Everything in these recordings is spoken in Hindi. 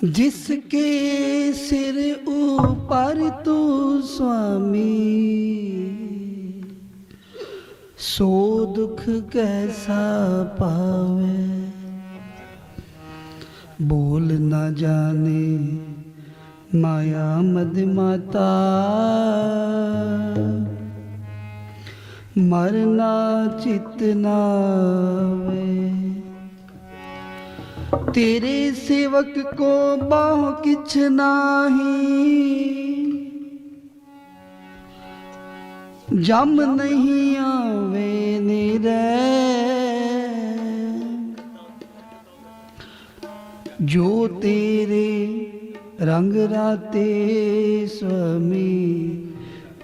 जिसके सिर ऊपर तू स्वामी, सो दुख कैसा पावे। बोल न जाने माया मद माता, मरना चित नावे। तेरे सेवक को बाह किछ नाही, जम नहीं आवे निरे। जो तेरे रंग राते स्वामी,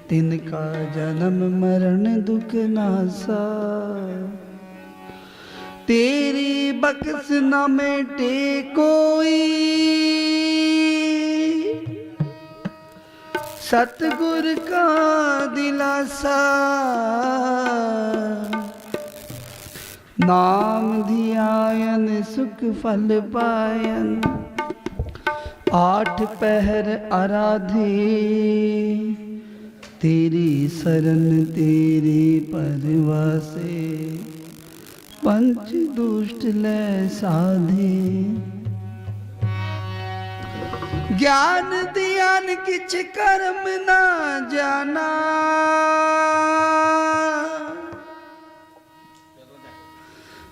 तिनका जन्म मरण दुख नासा। तेरी बख्श न मेटे कोई, सतगुर का दिलासा। नाम धियायन सुख फल पायन, 8 पहर आराधे। तेरी शरण तेरे परवासे, पंच दुष्ट ले साधे। ज्ञान ध्यान किछ कर्म ना जाना,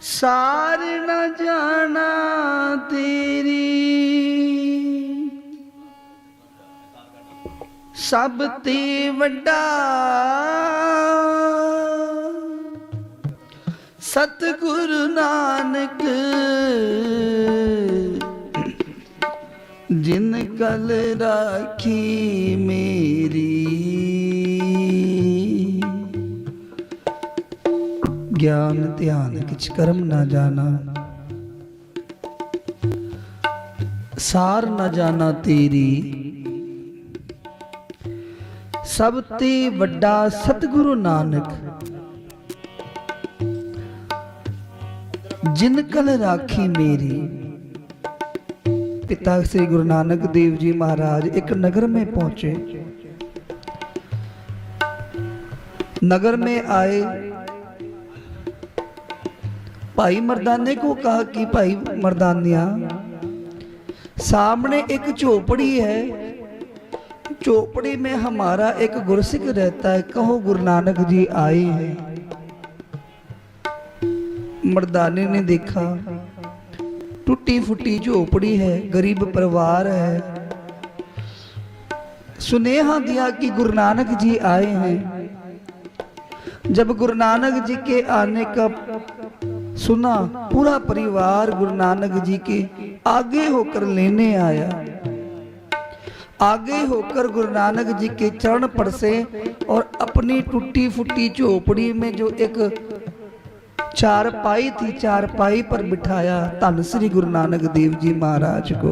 सार न जाना तेरी। सब ते वड्डा सतगुरु नानक, जिन कल राखी मेरी। ज्ञान ध्यान किछ कर्म ना जाना, सार न जाना तेरी। सब ते वड्डा सतगुरु नानक, जिन कल राखी मेरी। पिता श्री गुरु नानक देव जी महाराज एक नगर में पहुंचे। नगर में आए, भाई मर्दाने को कहा कि भाई मर्दानिया, सामने एक झोपड़ी है, झोपड़ी में हमारा एक गुरसिख रहता है, कहो गुरु नानक जी आए हैं। मर्दाने ने देखा टूटी फूटी झोपड़ी है, गरीब परिवार है। सुनेहा दिया कि गुरु नानक जी आए हैं। जब गुरु नानक जी के आने का सुना, पूरा परिवार गुरु नानक जी के आगे होकर लेने आया। आगे होकर गुरु नानक जी के चरण परसे और अपनी टूटी फूटी झोपड़ी में जो एक चारपाई थी, चारपाई पर बिठाया धन श्री गुरु नानक देव जी महाराज को।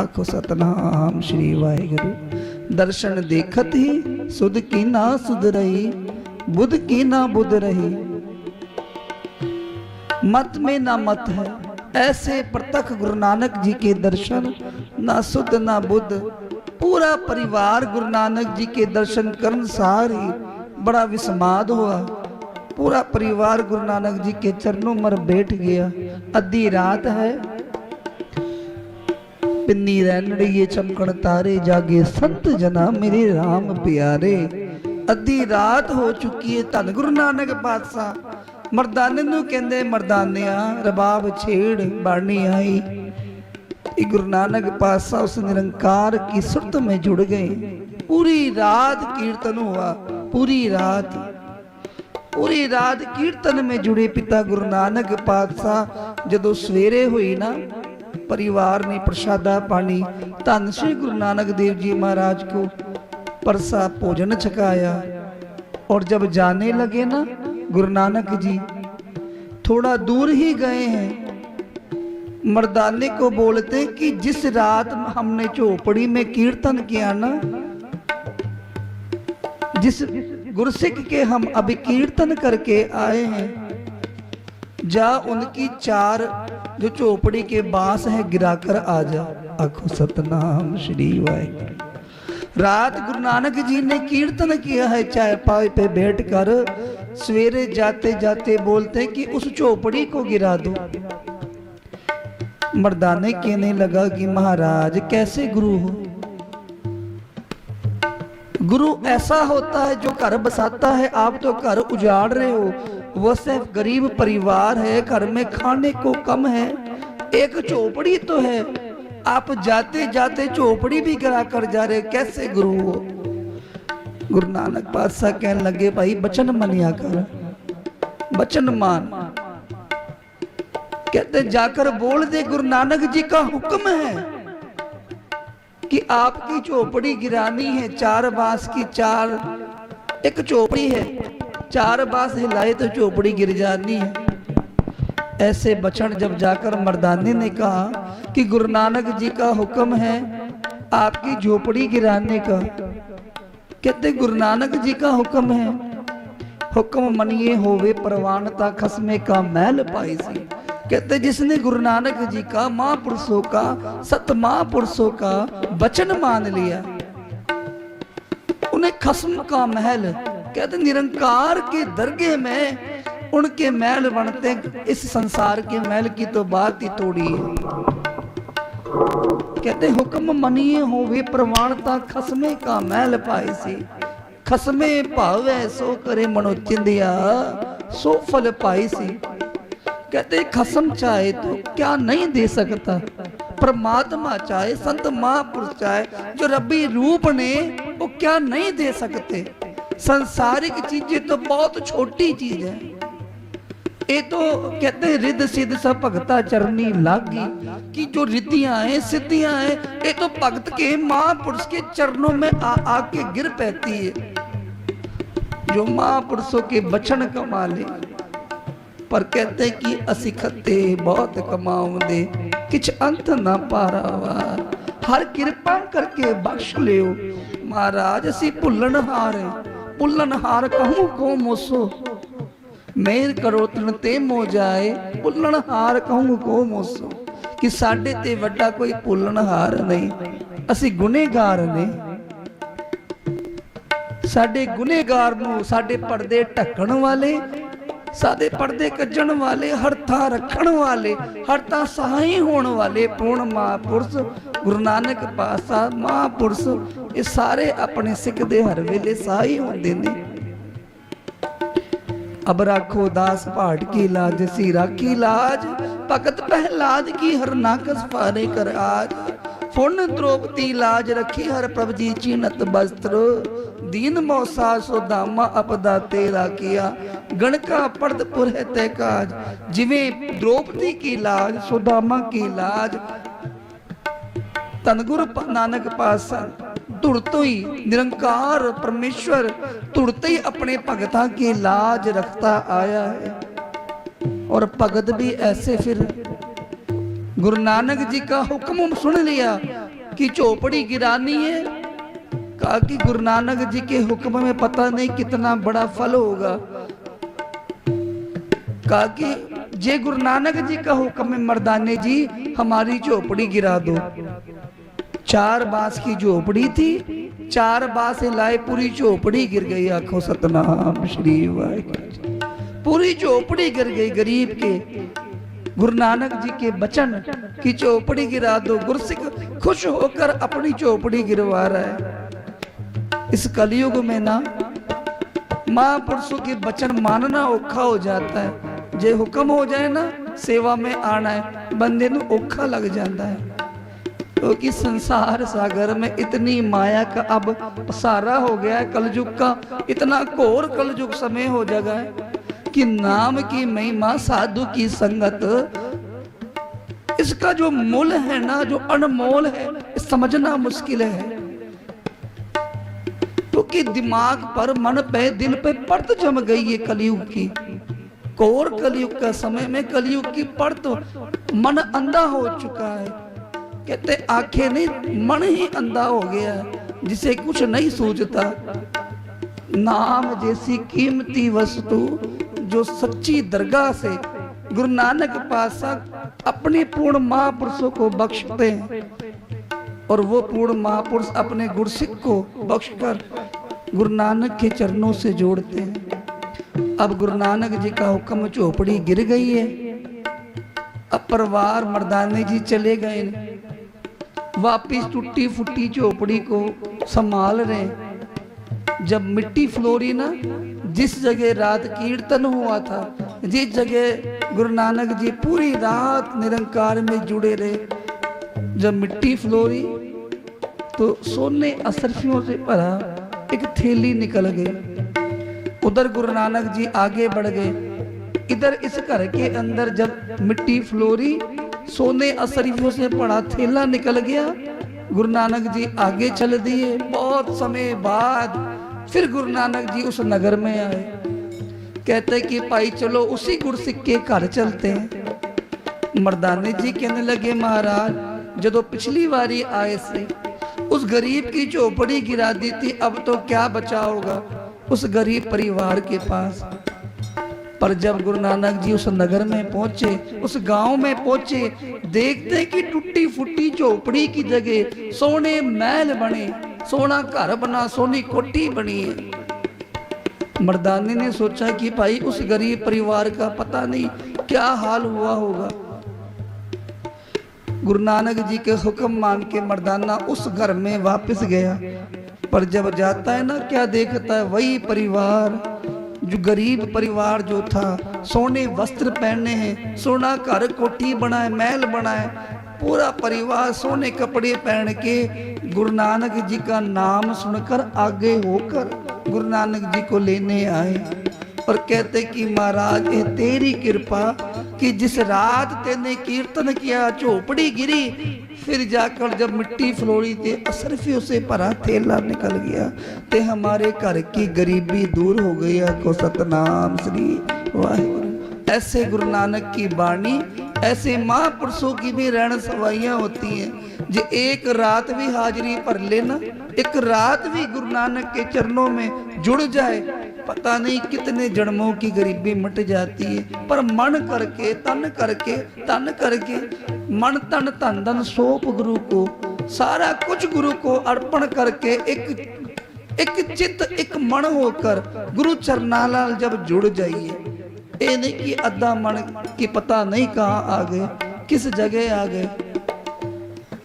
आखो सतनाम श्री वाहिगुरु। दर्शन देखत ही सुध की ना सुध रही, बुध की ना बुध रही। मत में ना मत है, ऐसे प्रत्यक्ष गुरु नानक जी के दर्शन, ना सुध ना बुध। पूरा परिवार गुरु नानक जी के दर्शन करन सार ही बड़ा विस्माद हुआ। पूरा परिवार गुरु नानक जी के चरणों मर बैठ गया। अद्धी रात है, पिन्नी रैनड़िए चमकण तारे, जागे संत जना मेरे राम प्यारे। अद्धी रात हो चुकी है। धन गुरु नानक पातशाह मर्दाने नूं कहंदे, मर्दानिया रबाब छेड़ बाणी आई। गुरु नानक पातशाह उस निरंकार की सुरत में जुड़ गए। पूरी रात कीर्तन हुआ, पूरी रात कीर्तन में जुड़े पिता गुरु नानक पातशाह। जदों सवेरे हुई ना, परिवार ने प्रसादा पानी धन श्री गुरु नानक देव जी महाराज को परसा भोजन छकाया। और जब जाने लगे ना, गुरु नानक जी थोड़ा दूर ही गए हैं, मर्दाने को बोलते कि जिस रात हमने झोपड़ी में कीर्तन किया ना, जिस गुरसिक के हम अभी कीर्तन करके आए हैं, जा उनकी 4 जो चौपड़ी के बांस है गिराकर आ जा। आखो सतनाम श्री वाहिगुरू। रात गुरु नानक जी ने कीर्तन किया है चारपाई पे बैठकर, सवेरे जाते जाते बोलते कि उस चौपड़ी को गिरा दो। मर्दाने कहने लगा कि महाराज कैसे गुरु हो? गुरु ऐसा होता है जो घर बसाता है, आप तो घर उजाड़ रहे हो। वो सिर्फ गरीब परिवार है, घर में खाने को कम है, एक चौपड़ी तो है, आप जाते जाते चौपड़ी भी गिरा कर जा रहे, कैसे गुरु हो? गुरु नानक पातशाह कहने लगे भाई वचन मनिया कर, वचन मान। कहते जाकर बोल दे गुरु नानक जी का हुक्म है कि आपकी चौपड़ी गिरानी है। 4 बांस की 4 एक चौपड़ी है, 4 बांस हिलाए तो चौपड़ी गिर जानी है। ऐसे बचन जब जाकर मर्दाने ने कहा कि गुरु नानक जी का हुक्म है आपकी झोपड़ी गिराने का। कहते गुरु नानक जी का हुक्म है, हुक्म मनिए होवे परवानता खसमे का मैल पाई सी। कहते जिसने गुरु नानक जी का महापुरुषों का सत महापुरुषों का वचन मान लिया, उन्हें खस्म का महल, कहते निरंकार के दरगे में उनके महल बनते। इस संसार के महल की तो बात ही थोड़ी है। कहते हुक्म मनिए होवे प्रमाणता खसमे का महल पाई सी। खसमे भावे सो करे मनो चिंदिया सो फल पाई सी। कहते खसम चाहे तो क्या नहीं दे सकता, परमात्मा चाहे संत महापुरुष चाहे जो रब्बी रूप ने वो क्या नहीं दे सकते। संसारिक चीजें तो बहुत छोटी चीज है, ये तो कहते रिद्ध सिद्ध सब भगता चरनी लागी, कि जो रिद्धियां हैं सिद्धियां हैं ये तो भगत के महापुरुष के चरणों में आके गिर पैती है। जो महापुरुषों के वचन कमा ले, पर कहते कि असी खत्ते बहुत कमाऊंदे किछ अंत ना पारावार। हर कृपा करके बख्श लियो महाराज, असी भुल्लनहार है, भुल्लनहार कहूं को मोसो। मेर करो तन ते मो जाए, भुल्लनहार कहूं को मोसो। कि साडे ते वड्डा कोई भुल्लनहार नहीं, असी गुनेगार ने। साडे गुनेगार नूं साडे पर्दे ढकण वाले, सादे पर्दे कजण वाले, हरथा रखण वाले, हरथा सहाई होने वाले पूर्ण महापुरुष गुरु नानक पातशाह महापुरुष, ये सारे अपने सिख दे हर वेले सहाई होंदे ने। अब राखो दास पाठ की लाज सी राखी लाज, भगत प्रहलाद की हर नाकस पारे कर आज। फुन द्रौपदी लाज रखी हर प्रभ जी चीनत वस्त्र, दीन मौसा सुदामा अपदा तेरा किया, गणका पड़दपुर है तय काज। जिवें द्रौपदी की लाज सुदामा की लाज धन गुरु नानक पातशाह तुरतो ही निरंकार परमेश्वर तुरते ही अपने भगता की लाज रखता आया है। और भगत भी ऐसे फिर गुरु नानक जी का हुक्म सुन लिया कि चौपड़ी गिरानी है। कहा कि गुरु नानक जी के हुक्म में पता नहीं कितना बड़ा फल होगा। कहा कि जे गुरु नानक जी का हुक्म है मर्दाने जी हमारी झोपड़ी गिरा दो। 4 बांस की झोपड़ी थी, 4 बांस लाए पूरी झोपड़ी गिर गई। आखो सतनाम श्री वाहिगुरू। पूरी झोपड़ी गिर गई गरीब के। गुरु नानक जी के वचन की झोपड़ी गिरा दो। गुरसिख खुश होकर अपनी झोपड़ी गिरवा रहा है। इस कलयुग में ना महापुरुषों के वचन मानना औखा हो जाता है। जे हुक्म हो जाए ना सेवा में आना है, बंदे नू औखा लग जाता है। क्योंकि संसार सागर में इतनी माया का अब पसारा हो गया है। कलयुग का इतना घोर कलयुग समय हो जाएगा है कि नाम की महिमा साधु की संगत, इसका जो मूल है ना, जो अनमोल है, समझना मुश्किल है। क्योंकि दिमाग पर मन पे दिल पे परत जम गई है कलयुग की। घोर कलयुग का समय में कलयुग की परत, मन अंधा हो चुका है। कहते आंखें नहीं मन ही अंधा हो गया है, जिसे कुछ नहीं सूझता। नाम जैसी कीमती वस्तु जो सच्ची दरगाह से गुरु नानक पातशाह अपने पूर्ण महापुरुषों को बख्शते हैं और वो पूर्ण महापुरुष अपने गुरसिख को बख्शकर गुरु नानक के चरणों से जोड़ते हैं। अब गुरु नानक जी का हुक्म, झोपड़ी गिर गई है। अब परिवार मर्दाने जी चले गए, वापिस टूटी फूटी झोपड़ी को संभाल रहे। जब मिट्टी फ्लोरी ना, जिस जगह रात कीर्तन हुआ था, जिस जगह गुरु नानक जी पूरी रात निरंकार में जुड़े रहे, जब मिट्टी फ्लोरी तो सोने असरफियों से भरा एक थैली निकल गई। उधर गुरु नानक जी आगे बढ़ गए। इधर इस घर के अंदर जब मिट्टी फ्लोरी, सोने असरफियों से भरा थैला निकल गया। गुरु नानक जी आगे चल दिए। बहुत समय बाद फिर गुरु नानक जी उस नगर में आए। कहते कि भाई चलो उसी गुरसिख के घर चलते हैं। मर्दाने जी कहने लगे, महाराज जदों पिछली बारी आए से उस गरीब की झोपड़ी गिरा दी थी, अब तो क्या बचा होगा उस गरीब परिवार के पास। पर जब गुरु नानक जी उस नगर में पहुंचे, उस गांव में पहुंचे, देखते कि टूटी फूटी झोपड़ी की जगह सोने महल बने, सोना घर बना, सोनी कोठी बनी है। मर्दाने ने सोचा कि भाई उस गरीब परिवार का पता नहीं क्या हाल हुआ होगा। गुरु नानक जी के हुक्म मान के मर्दाना उस घर में वापस गया। पर जब जाता है ना, क्या देखता है, वही परिवार, जो गरीब परिवार जो था, सोने वस्त्र पहने हैं, सोना घर कोठी बना है, महल बना है, पूरा परिवार सोने कपड़े पहन के गुरु नानक जी का नाम सुनकर आगे होकर गुरु नानक जी को लेने आए और कहते कि महाराज ये तेरी कृपा कि जिस रात तेने कीर्तन किया झोपड़ी गिरी, फिर जाकर जब मिट्टी फ्लोरी थे असरफियों से भरा थैला निकल गया, ते हमारे घर की गरीबी दूर हो गई। को सतनाम श्री वाहिगुरु। ऐसे गुरु नानक की बाणी, ऐसे महापुरुषों की भी रहन सवाइयां होती हैं। जो एक रात भी हाजिरी भर लेना, एक रात भी गुरु नानक के चरणों में जुड़ जाए, पता नहीं कितने जन्मों की गरीबी मिट जाती है। पर मन करके, तन करके, मन तन धन धन सौंप गुरु को, सारा कुछ गुरु को अर्पण करके एक चित्त एक मन होकर गुरु चरणालाल जब जुड़ जाइए, ये नहीं कि अद्धा मन की पता नहीं कहाँ आ गए, किस जगह आ गए।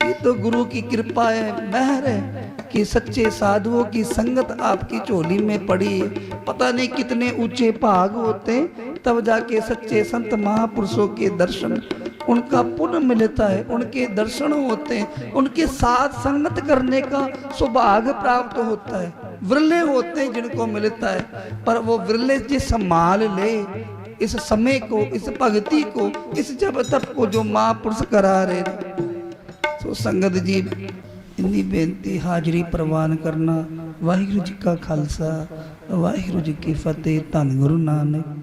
ये तो गुरु की कृपा है, मेहर है कि सच्चे साधुओं की संगत आपकी झोली में पड़ी है। पता नहीं कितने ऊंचे भाग होते तब जाके सच्चे संत महापुरुषों के दर्शन, उनका पुण्य मिलता है, उनके दर्शन होते हैं, उनके साथ संगत करने का सौभाग्य प्राप्त होता है। विरले होते हैं जिनको मिलता है, पर वो विरले जी संभाल ले इस समय को, इस भक्ति को, इस जब तक को जो महापुरुष करा रहे। तो संगत जी इन्नी बेनती हाजरी प्रवान करना। वाहिगुरु जी का खालसा, वाहिगुरु जी की फतेह। धन गुरु नानक।